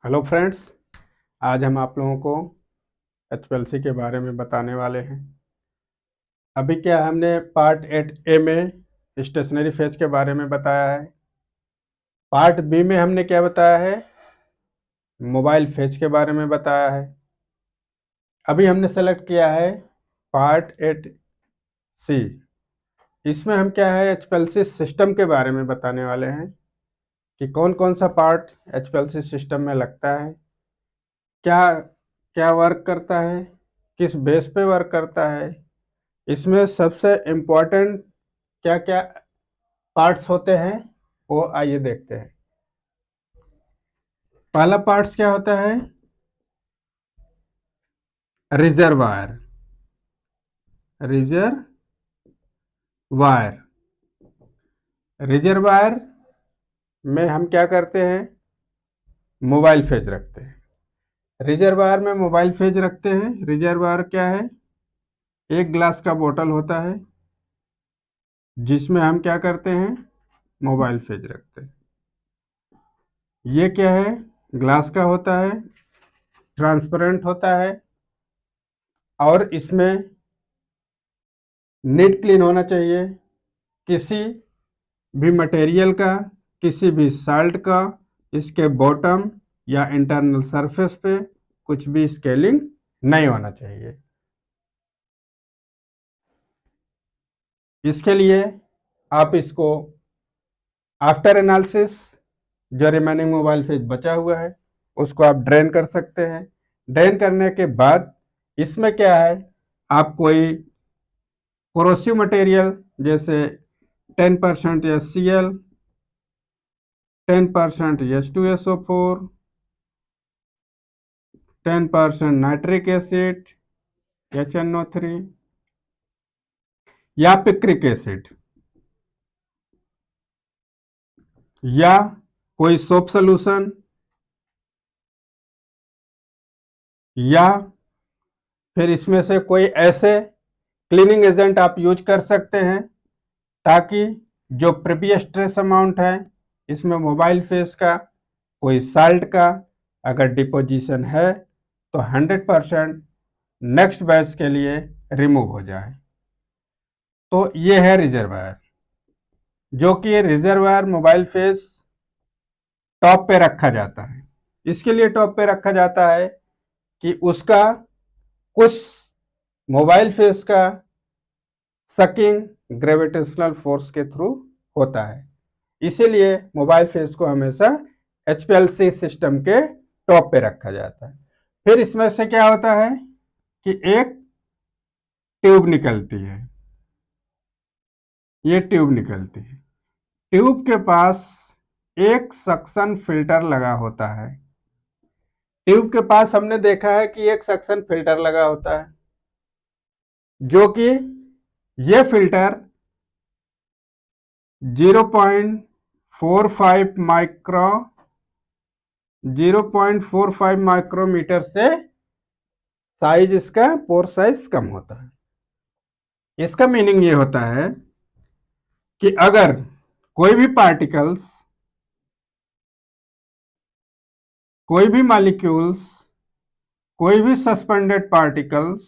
Hello friends, आज हम आप लोगों को एचपीएलसी के बारे में बताने वाले हैं। अभी क्या हमने पार्ट 8A में स्टेशनरी फेज के बारे में बताया है। पार्ट बी में हमने क्या बताया है, मोबाइल फेज के बारे में बताया है। अभी हमने सेलेक्ट किया है पार्ट 8C। इसमें हम क्या है, एचपीएलसी सिस्टम के बारे में बताने वाले हैं कि कौन कौन सा पार्ट एचपीएलसी सिस्टम में लगता है, क्या क्या वर्क करता है, किस बेस पे वर्क करता है, इसमें सबसे इम्पोर्टेंट क्या क्या पार्ट्स होते हैं वो आइए देखते हैं। पहला पार्ट्स क्या होता है, रिजर्वायर। रिजर्वायर में हम क्या करते हैं, मोबाइल फेज रखते हैं। रिजर्वायर में मोबाइल फेज रखते हैं। रिजर्वायर क्या है, एक ग्लास का बोतल होता है जिसमें हम क्या करते हैं, मोबाइल फेज रखते हैं। ये क्या है, ग्लास का होता है, ट्रांसपेरेंट होता है और इसमें नीट क्लीन होना चाहिए। किसी भी मटेरियल का, किसी भी साल्ट का इसके बॉटम या इंटरनल सरफेस पे कुछ भी स्केलिंग नहीं होना चाहिए। इसके लिए आप इसको आफ्टर एनालिसिस जो रिमेनिंग मोबाइल फेज बचा हुआ है उसको आप ड्रेन कर सकते हैं। ड्रेन करने के बाद इसमें क्या है, आप कोई कोरोसिव मटेरियल जैसे 10% HCl, 10% H2SO4, 10% nitric acid HNO3 या पिक्रिक एसिड या कोई सोप सोल्यूशन या फिर इसमें से कोई ऐसे क्लीनिंग एजेंट आप यूज कर सकते हैं ताकि जो प्रीवियस ट्रेस अमाउंट है इसमें मोबाइल फेस का, कोई साल्ट का अगर डिपोजिशन है तो 100% नेक्स्ट बैच के लिए रिमूव हो जाए। तो ये है रिजर्वायर, जो कि रिजर्वायर मोबाइल फेस टॉप पे रखा जाता है। इसके लिए टॉप पे रखा जाता है कि उसका कुछ मोबाइल फेस का सकिंग ग्रेविटेशनल फोर्स के थ्रू होता है। इसीलिए मोबाइल फेस को हमेशा एचपीएलसी सिस्टम के टॉप पे रखा जाता है। फिर इसमें से क्या होता है कि एक ट्यूब निकलती है, ये ट्यूब निकलती है। ट्यूब के पास एक सक्शन फिल्टर लगा होता है। ट्यूब के पास हमने देखा है कि एक सक्शन फिल्टर लगा होता है, जो कि ये फिल्टर 0.45 माइक्रोमीटर से साइज, इसका पोर साइज कम होता है। इसका मीनिंग ये होता है कि अगर कोई भी पार्टिकल्स, कोई भी मॉलिक्यूल्स, कोई भी सस्पेंडेड पार्टिकल्स,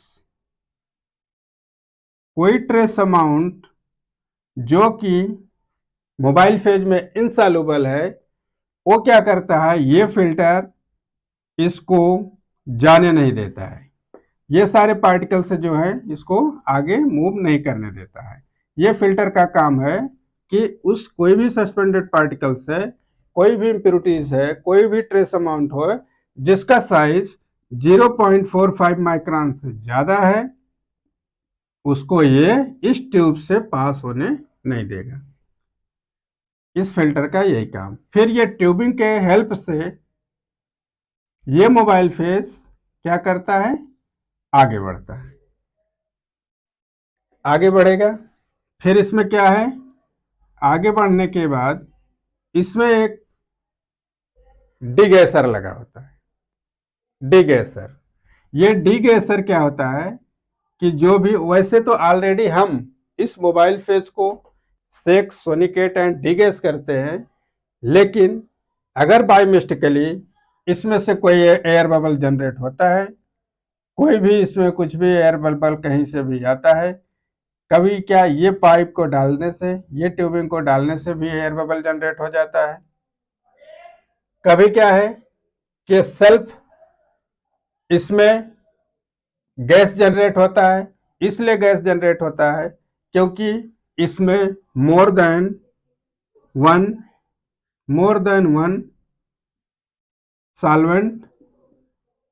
कोई ट्रेस अमाउंट जो कि मोबाइल फेज में इनसॉल्युबल है, वो क्या करता है, ये फिल्टर इसको जाने नहीं देता है। ये सारे पार्टिकल से जो है इसको आगे मूव नहीं करने देता है। ये फिल्टर का काम है कि उस कोई भी सस्पेंडेड पार्टिकल से कोई भी इम्प्योरिटीज है, कोई भी ट्रेस अमाउंट हो जिसका साइज 0.45 माइक्रोन से ज्यादा है, उसको ये इस ट्यूब से पास होने नहीं देगा। इस फिल्टर का यही काम। फिर ये ट्यूबिंग के हेल्प से ये मोबाइल फेस क्या करता है, आगे बढ़ता है, आगे बढ़ेगा। फिर इसमें क्या है, आगे बढ़ने के बाद इसमें एक डिगैसर लगा होता है। डिगैसर, ये डिगैसर क्या होता है कि जो भी, वैसे तो ऑलरेडी हम इस मोबाइल फेज को सेक, सोनिकेट एंड डिगैस करते हैं, लेकिन अगर बाय मिस्टेकली इसमें से कोई एयर बबल जनरेट होता है, कोई भी इसमें कुछ भी एयर बबल कहीं से भी आता है। कभी क्या ये पाइप को डालने से, ये ट्यूबिंग को डालने से भी एयर बबल जनरेट हो जाता है। कभी क्या है कि सेल्फ इसमें गैस जनरेट होता है। इसलिए गैस जनरेट होता है क्योंकि इसमें one more than one solvent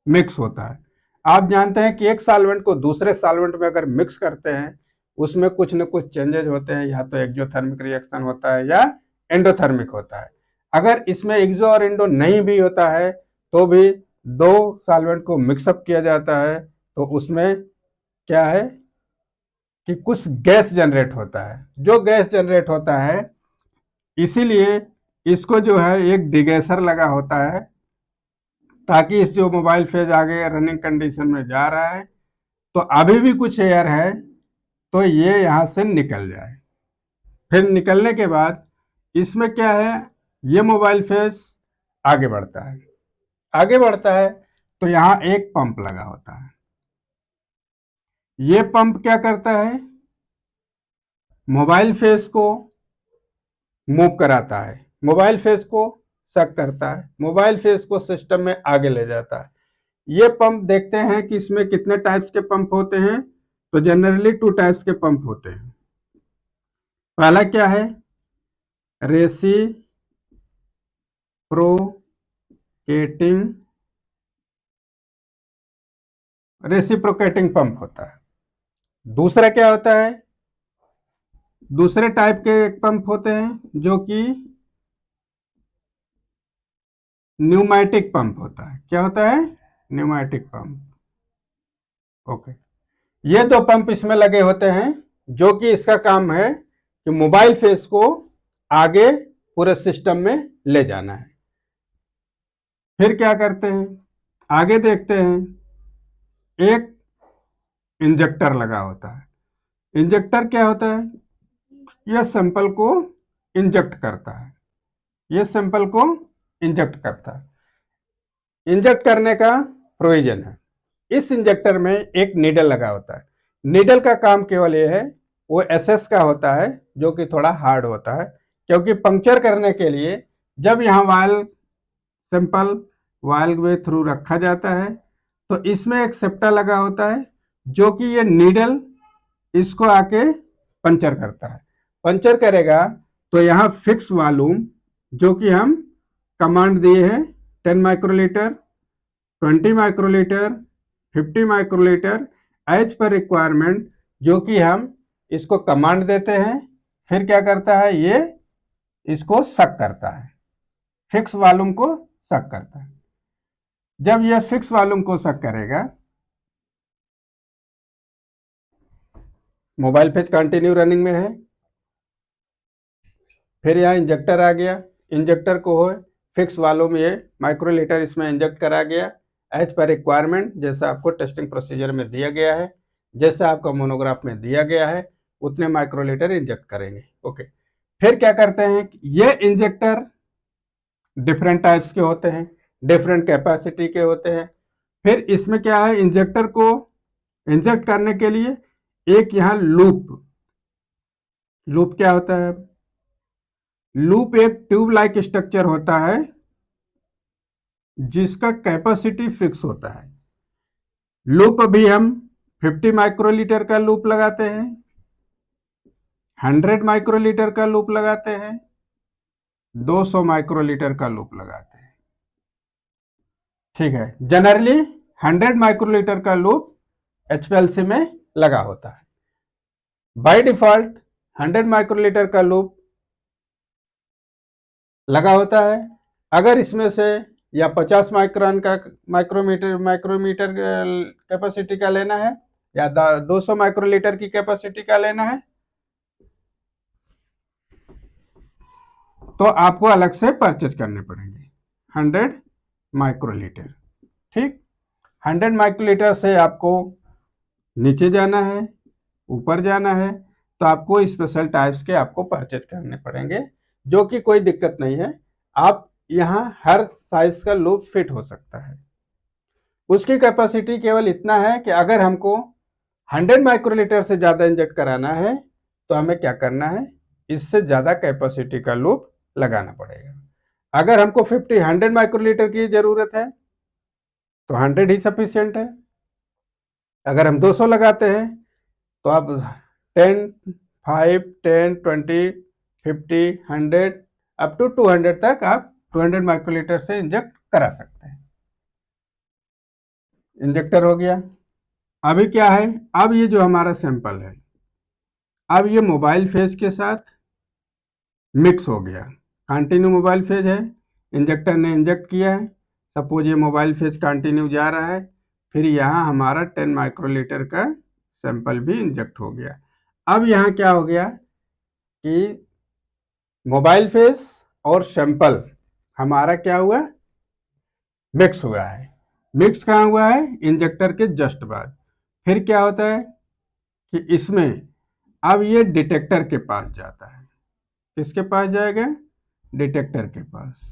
mix होता है। आप जानते हैं कि एक सॉल्वेंट को दूसरे सॉल्वेंट में अगर मिक्स करते हैं उसमें कुछ न कुछ चेंजेज होते हैं, या तो एक्सोथर्मिक रिएक्शन होता है या एंडोथर्मिक होता है। अगर इसमें एक्सो और एंडो नहीं भी होता है तो भी दो सॉल्वेंट को मिक्सअप किया जाता है तो उसमें क्या है कि कुछ गैस जनरेट होता है। जो गैस जनरेट होता है इसीलिए इसको जो है एक डिगैसर लगा होता है, ताकि इस जो मोबाइल फेज आगे रनिंग कंडीशन में जा रहा है तो अभी भी कुछ एयर है तो ये यहां से निकल जाए। फिर निकलने के बाद इसमें क्या है, ये मोबाइल फेज आगे बढ़ता है। आगे बढ़ता है तो यहां एक पंप लगा होता है। ये पंप क्या करता है, मोबाइल फेज को मूव कराता है, मोबाइल फेज को सक करता है, मोबाइल फेज को सिस्टम में आगे ले जाता है। ये पंप देखते हैं कि इसमें कितने टाइप्स के पंप होते हैं, तो जनरली 2 टाइप्स के पंप होते हैं। पहला क्या है, रेसिप्रोकेटिंग पंप होता है। दूसरा क्या होता है, दूसरे टाइप के पंप होते हैं जो कि न्यूमैटिक पंप होता है। क्या होता है, न्यूमैटिक पंप। ओके, ये 2 पंप इसमें लगे होते हैं जो कि इसका काम है कि मोबाइल फेस को आगे पूरे सिस्टम में ले जाना है। फिर क्या करते हैं, आगे देखते हैं, एक इंजेक्टर लगा होता है। इंजेक्टर क्या होता है, यह सैंपल को इंजेक्ट करता है, यह सैंपल को इंजेक्ट करता है। इंजेक्ट करने का प्रोविजन है। इस इंजेक्टर में एक नीडल लगा होता है। नीडल का काम केवल यह है, वो एसएस का होता है जो कि थोड़ा हार्ड होता है, क्योंकि पंक्चर करने के लिए जब यहाँ वायल सैंपल वायल के थ्रू रखा जाता है तो इसमें एक सेप्टा लगा होता है जो कि ये नीडल इसको आके पंचर करता है। पंचर करेगा तो यहाँ फिक्स वॉल्यूम जो कि हम कमांड दिए हैं 10 microlitre, 20 microlitre, 50 microlitre as per requirement, जो कि हम इसको कमांड देते हैं। फिर क्या करता है, ये इसको सक करता है, फिक्स वॉल्यूम को सक करता है। जब यह फिक्स वॉल्यूम को सक करेगा, मोबाइल फेज कंटिन्यू रनिंग में है। फिर यहाँ इंजेक्टर आ गया, इंजेक्टर को हो फिक्स वॉल्यूम ये माइक्रोलीटर इसमें इंजेक्ट करा गया एज पर रिक्वायरमेंट, जैसा आपको टेस्टिंग प्रोसीजर में दिया गया है, जैसा आपका मोनोग्राफ में दिया गया है, उतने माइक्रोलीटर इंजेक्ट करेंगे। ओके, फिर क्या करते हैं, ये इंजेक्टर डिफरेंट टाइप्स के होते हैं, डिफरेंट कैपेसिटी के होते हैं। फिर इसमें क्या है, इंजेक्टर को इंजेक्ट करने के लिए एक यहाँ लूप, लूप क्या होता है, लूप एक ट्यूब लाइक स्ट्रक्चर होता है जिसका कैपेसिटी फिक्स होता है। लूप भी हम 50 माइक्रोलीटर का लूप लगाते हैं, 100 माइक्रोलीटर का लूप लगाते हैं, 200 माइक्रोलीटर का लूप लगाते हैं। ठीक है, जनरली 100 माइक्रोलीटर का लूप एचपीएलसी में लगा होता है। बाय डिफॉल्ट 100 माइक्रोलीटर का लूप लगा होता है। अगर इसमें से या 50 माइक्रोन का माइक्रोमीटर कैपेसिटी का लेना है या 200 माइक्रोलीटर की कैपेसिटी का लेना है तो आपको अलग से परचेज करने पड़ेंगे 100 माइक्रोलीटर। ठीक, 100 माइक्रोलीटर से आपको नीचे जाना है, ऊपर जाना है, तो आपको स्पेशल टाइप्स के आपको परचेज करने पड़ेंगे, जो कि कोई दिक्कत नहीं है। आप यहाँ हर साइज का लूप फिट हो सकता है। उसकी कैपेसिटी केवल इतना है कि अगर हमको 100 माइक्रोलीटर से ज़्यादा इंजेक्ट कराना है तो हमें क्या करना है, इससे ज़्यादा कैपेसिटी का लूप लगाना पड़ेगा। अगर हमको 100 माइक्रोलीटर की ज़रूरत है तो 100 ही सफिशियंट है। अगर हम 200 लगाते हैं तो आप 10, 5, 10, 20, 50, 100 अप टू 200 तक आप 200 माइक्रोलीटर से इंजेक्ट करा सकते हैं। इंजेक्टर हो गया। अभी क्या है, अब ये जो हमारा सैंपल है, अब ये मोबाइल फेज के साथ मिक्स हो गया। कंटिन्यू मोबाइल फेज है, इंजेक्टर ने इंजेक्ट किया है, सपोज ये मोबाइल फेज कंटिन्यू जा रहा है, फिर यहाँ हमारा 10 माइक्रोलीटर का सैंपल भी इंजेक्ट हो गया। अब यहाँ क्या हो गया कि मोबाइल फेज और सैंपल हमारा क्या हुआ, मिक्स हुआ है। मिक्स कहाँ हुआ है, इंजेक्टर के जस्ट बाद। फिर क्या होता है कि इसमें अब ये डिटेक्टर के पास जाता है। किसके पास जाएगा, डिटेक्टर के पास।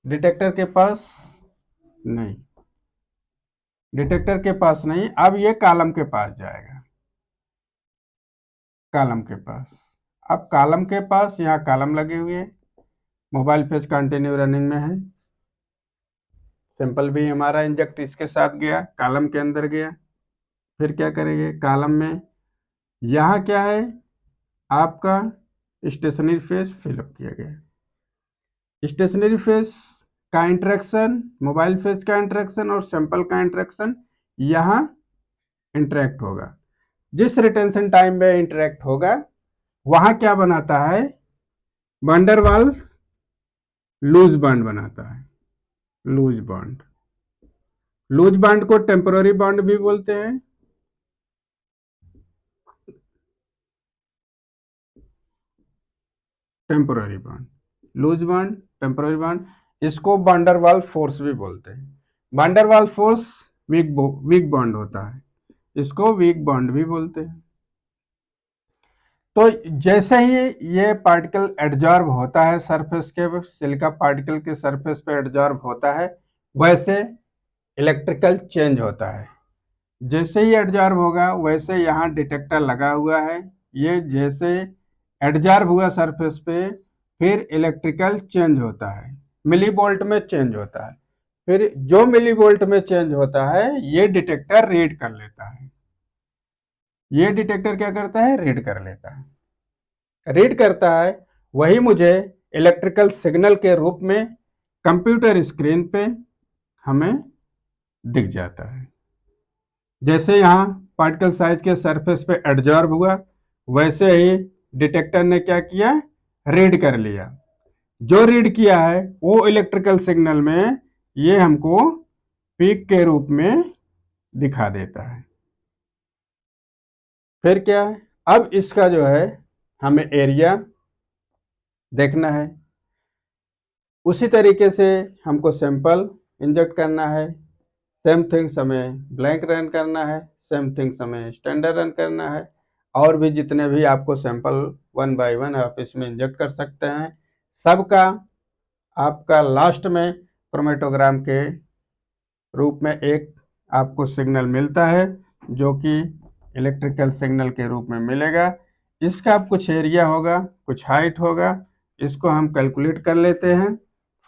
डिटेक्टर के पास नहीं, डिटेक्टर के पास नहीं, अब ये कॉलम के पास जाएगा। कॉलम के पास, अब कॉलम के पास यहाँ कॉलम लगे हुए हैं, मोबाइल पेज कंटिन्यू रनिंग में है, सैंपल भी हमारा इंजेक्ट इसके साथ गया, कॉलम के अंदर गया। फिर क्या करेंगे, कॉलम में यहाँ क्या है, आपका स्टेशनरी फेज फिलअप किया गया। स्टेशनरी फेज का इंटरेक्शन, मोबाइल फेज का इंटरेक्शन और सैंपल का इंटरेक्शन यहाँ इंटरेक्ट होगा। जिस रिटेंशन टाइम में इंटरेक्ट होगा वहां क्या बनाता है, वंडरवाल्स लूज बॉन्ड बनाता है। लूज बॉन्ड, लूज बॉन्ड को टेम्पोररी बॉन्ड भी बोलते हैं। Temporary bond, loose bond, temporary bond, इसको वंडरवाल फोर्स भी बोलते हैं। वंडरवाल फोर्स वीक बॉन्ड होता है, इसको वीक बॉन्ड भी बोलते हैं। तो जैसे ही ये पार्टिकल एडजॉर्ब होता है सरफेस के, सिलिका पार्टिकल के सरफेस पे एडजॉर्ब होता है, वैसे इलेक्ट्रिकल चेंज होता है। जैसे ही एडजॉर्ब होगा वैसे यहाँ डिटेक्टर लगा हुआ है, ये जैसे एडजॉर्ब हुआ सरफेस पे फिर इलेक्ट्रिकल चेंज होता है, मिली वोल्ट में चेंज होता है। फिर जो मिली वोल्ट में चेंज होता है ये डिटेक्टर रीड कर लेता है। ये डिटेक्टर क्या करता है, रीड कर लेता है। रीड करता है वही मुझे इलेक्ट्रिकल सिग्नल के रूप में कंप्यूटर स्क्रीन पे हमें दिख जाता है। जैसे यहाँ पार्टिकल साइज के सरफेस पे एडजॉर्ब हुआ वैसे ही डिटेक्टर ने क्या किया, रीड कर लिया। जो रीड किया है वो इलेक्ट्रिकल सिग्नल में ये हमको पीक के रूप में दिखा देता है। फिर क्या है, अब इसका जो है हमें एरिया देखना है। उसी तरीके से हमको सैंपल इंजेक्ट करना है, सेम थिंग्स हमें ब्लैंक रन करना है, सेम थिंग्स हमें स्टैंडर्ड रन करना है, और भी जितने भी आपको सैंपल 1 बाय 1 आप इसमें इंजेक्ट कर सकते हैं। सबका आपका लास्ट में क्रोमेटोग्राम के रूप में एक आपको सिग्नल मिलता है जो कि इलेक्ट्रिकल सिग्नल के रूप में मिलेगा। इसका कुछ एरिया होगा, कुछ हाइट होगा, इसको हम कैलकुलेट कर लेते हैं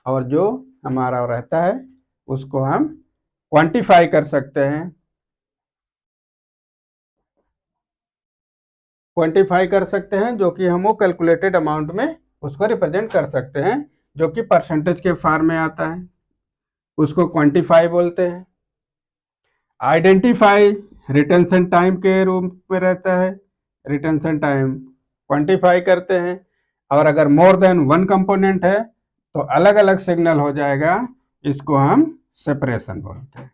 और जो हमारा रहता है उसको हम क्वांटिफाई कर सकते हैं। क्वांटिफाई कर सकते हैं जो कि हम वो कैलकुलेटेड अमाउंट में उसको रिप्रेजेंट कर सकते हैं, जो कि परसेंटेज के फॉर्म में आता है, उसको क्वांटिफाई बोलते हैं। आइडेंटिफाई रिटेंशन टाइम के रूप में रहता है, रिटेंशन टाइम क्वांटिफाई करते हैं। और अगर मोर देन वन कंपोनेंट है तो अलग अलग सिग्नल हो जाएगा, इसको हम सेपरेशन बोलते हैं।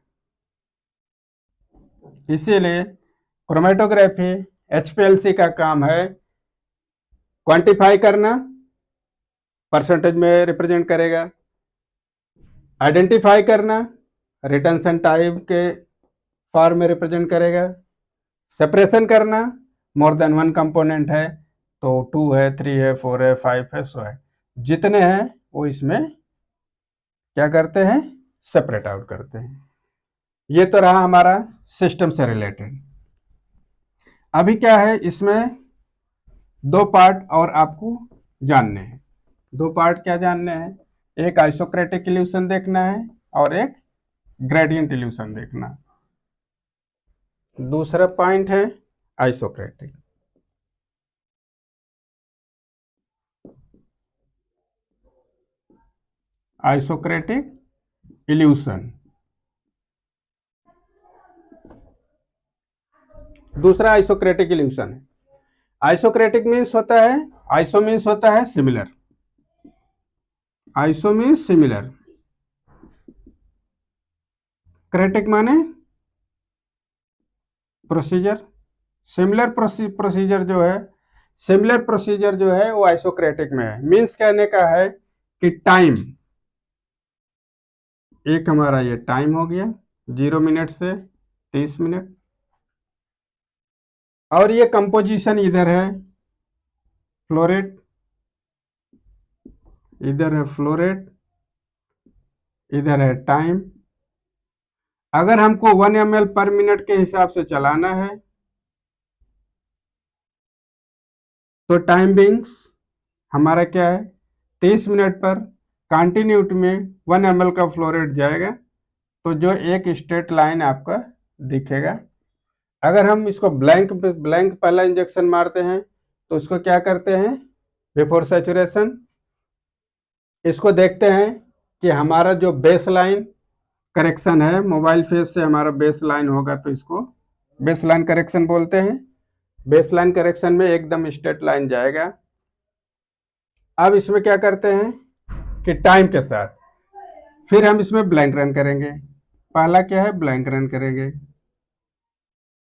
इसीलिए क्रोमेटोग्राफी एचपीएलसी का काम है क्वांटिफाई करना, परसेंटेज में रिप्रेजेंट करेगा, आइडेंटिफाई करना, रिटेंशन टाइम के फॉर्म में रिप्रेजेंट करेगा, सेपरेशन करना, मोर देन वन कंपोनेंट है तो 2 है, 3 है, 4 है, 5 है, सो है, जितने हैं वो इसमें क्या करते हैं, सेपरेट आउट करते हैं। ये तो रहा हमारा सिस्टम से रिलेटेड। अभी क्या है, इसमें दो पार्ट और आपको जानने हैं। दो पार्ट क्या जानने हैं, एक आइसोक्रेटिक इल्यूशन देखना है और एक ग्रेडियंट इल्यूशन देखना है। दूसरा पॉइंट है आइसोक्रेटिक। आइसोक्रेटिक इल्यूशन, दूसरा आइसोक्रेटिक इल्यूशन है। आइसोक्रेटिक मीन्स होता है, आइसो मीन्स होता है सिमिलर, आइसो मीन्स सिमिलर, क्रेटिक माने प्रोसीजर। सिमिलर प्रोसीजर जो है, सिमिलर प्रोसीजर जो है वो आइसोक्रेटिक में है। मीन्स कहने का है कि टाइम, एक हमारा ये टाइम हो गया 0 मिनट से 30 मिनट, और ये कंपोजिशन इधर है फ्लोरेट, इधर है फ्लोरेट, इधर है टाइम। अगर हमको 1 ml पर मिनट के हिसाब से चलाना है तो टाइम बिंग्स हमारा क्या है, 30 मिनट पर कंटिन्यूटी में 1 ml का फ्लोरेट जाएगा तो जो एक स्ट्रेट लाइन आपका दिखेगा। अगर हम इसको ब्लैंक ब्लैंक पहला इंजेक्शन मारते हैं तो उसको क्या करते हैं, बिफोर सैचुरेशन, इसको देखते हैं कि हमारा जो बेस लाइन करेक्शन है, मोबाइल फेज से हमारा बेस लाइन होगा तो इसको बेस लाइन करेक्शन बोलते हैं। बेस लाइन करेक्शन में एकदम स्ट्रेट लाइन जाएगा। अब इसमें क्या करते हैं कि टाइम के साथ फिर हम इसमें ब्लैंक रन करेंगे। पहला क्या है, ब्लैंक रन करेंगे,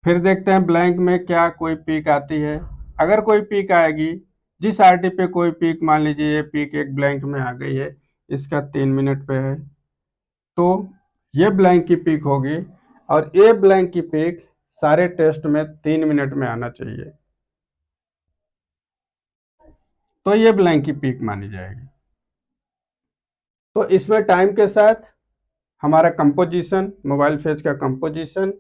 फिर देखते हैं ब्लैंक में क्या कोई पीक आती है। अगर कोई पीक आएगी, जिस आरटी पे कोई पीक, मान लीजिए ये पीक एक ब्लैंक में आ गई है, इसका 3 मिनट पे है, तो ये ब्लैंक की पीक होगी और ये ब्लैंक की पीक सारे टेस्ट में 3 मिनट में आना चाहिए, तो ये ब्लैंक की पीक मानी जाएगी। तो इसमें टाइम के साथ हमारा कंपोजिशन, मोबाइल फेज का कंपोजिशन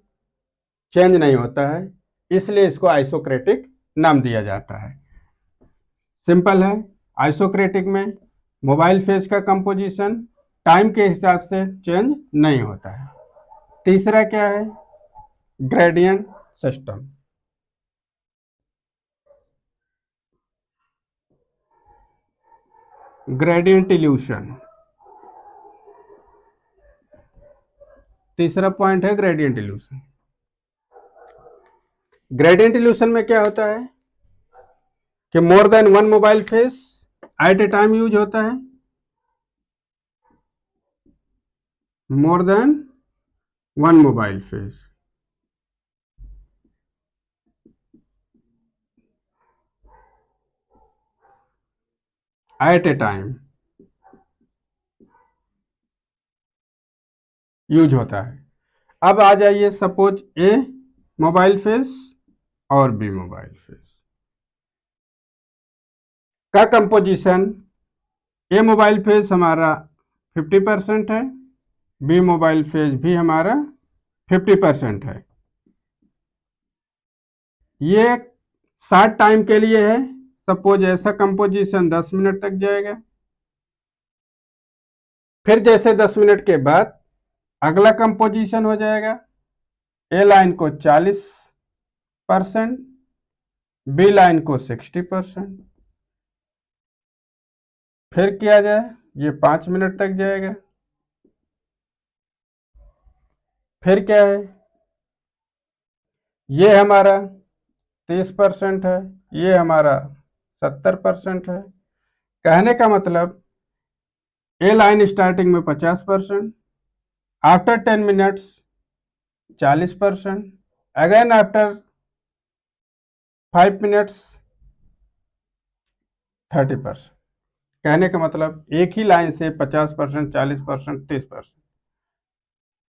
चेंज नहीं होता है, इसलिए इसको आइसोक्रेटिक नाम दिया जाता है। सिंपल है, आइसोक्रेटिक में मोबाइल फेज का कंपोजिशन टाइम के हिसाब से चेंज नहीं होता है। तीसरा क्या है, ग्रेडियंट सिस्टम। ग्रेडियंट इल्यूशन, तीसरा पॉइंट है ग्रेडियंट इल्यूशन। ग्रेडियंट इल्यूशन में क्या होता है कि more than one mobile phase at a time use होता है, more than one mobile phase at a time use होता है। अब आ जाइए, सपोज ए मोबाइल फेज और बी मोबाइल फेज का कंपोजिशन, ए मोबाइल फेज हमारा 50% है, बी मोबाइल फेज भी हमारा 50% है। ये शॉर्ट टाइम के लिए है, सपोज ऐसा कंपोजिशन 10 मिनट तक जाएगा। फिर जैसे 10 मिनट के बाद अगला कंपोजिशन हो जाएगा, ए लाइन को 40%, बी लाइन को 60%। फिर किया जाए, ये 5 मिनट तक जाएगा। फिर क्या है, ये हमारा 30% है, ये हमारा 70% है। कहने का मतलब ए लाइन स्टार्टिंग में 50%, after 10 minutes 40%, again after 5 minutes 30%। कहने का मतलब एक ही लाइन से 50%, 40%, 30%।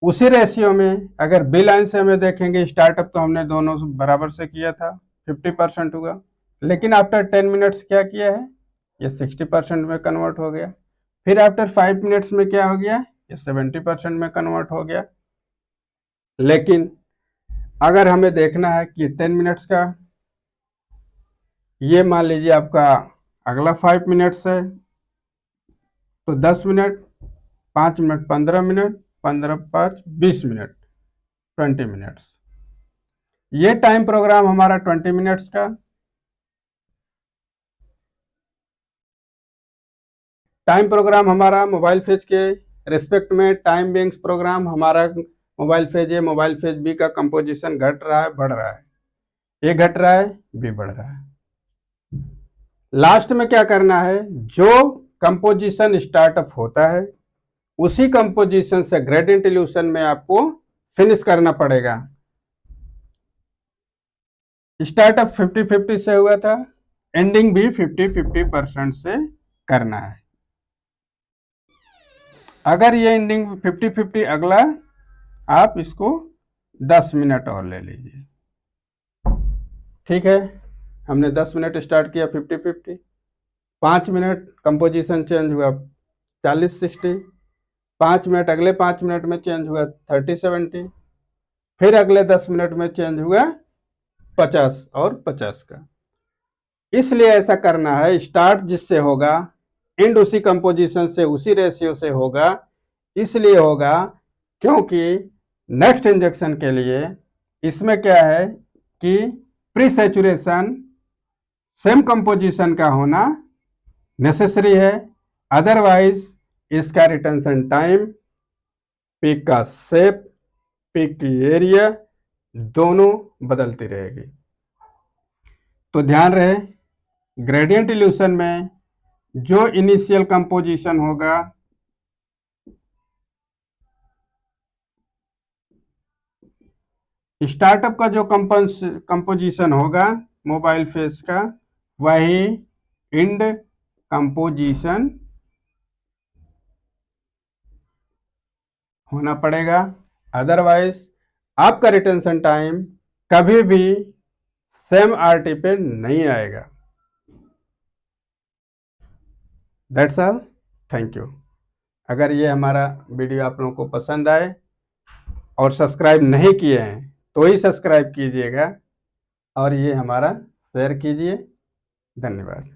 उसी रेशियो में अगर बी लाइन से हमें देखेंगे, स्टार्टअप तो हमने दोनों बराबर से किया था, 50% हुआ, लेकिन आफ्टर 10 मिनट्स क्या किया है, ये 60% में कन्वर्ट हो गया। फिर आफ्टर 5 मिनट्स में क्या हो गया, ये 70% में कन्वर्ट हो गया। लेकिन अगर हमें देखना है कि 10 मिनट्स का, ये मान लीजिए आपका अगला 5 मिनट्स है, तो 10 minute, 5 minute 15 minute, 15 5 20 minute, 20 minutes. ये टाइम प्रोग्राम हमारा 20 मिनट्स का। टाइम प्रोग्राम हमारा मोबाइल फेज के रिस्पेक्ट में, टाइम बैंक्स प्रोग्राम हमारा mobile phase A, mobile phase B का कंपोजिशन घट रहा है, बढ़ रहा है, ए घट रहा है, बी बढ़ रहा है। लास्ट में क्या करना है, जो कंपोजिशन स्टार्टअप होता है उसी कंपोजिशन से ग्रेडियंट इल्यूशन में आपको फिनिश करना पड़ेगा। स्टार्टअप 50-50 से हुआ था, एंडिंग भी 50-50% से करना है। अगर ये एंडिंग 50-50, अगला आप इसको 10 मिनट और ले लीजिए। ठीक है, हमने 10 मिनट स्टार्ट किया 50-50, 5 मिनट कंपोजिशन चेंज हुआ 40-60, 5 मिनट अगले 5 मिनट में चेंज हुआ 30-70, फिर अगले 10 मिनट में चेंज हुआ 50 और 50 का। इसलिए ऐसा करना है, स्टार्ट जिससे होगा एंड उसी कंपोजिशन से, उसी रेशियो से होगा। इसलिए होगा क्योंकि नेक्स्ट इंजेक्शन के लिए इसमें क्या है कि प्री सैचुरेशन सेम कंपोजिशन का होना नेसेसरी है, अदरवाइज इसका रिटेंशन टाइम, पीक का शेप, पीक की एरिया दोनों बदलती रहेगी। तो ध्यान रहे, ग्रेडियंट इल्यूशन में जो इनिशियल कंपोजिशन होगा स्टार्टअप का, जो कंपोजिशन होगा मोबाइल फेज का, वही एंड कंपोजिशन होना पड़ेगा, अदरवाइज आपका रिटेंशन टाइम कभी भी सेम आरटी पे नहीं आएगा। That's all, thank you. अगर ये हमारा वीडियो आप लोगों को पसंद आए और सब्सक्राइब नहीं किए हैं तो ही सब्सक्राइब कीजिएगा, और ये हमारा शेयर कीजिए। धन्यवाद।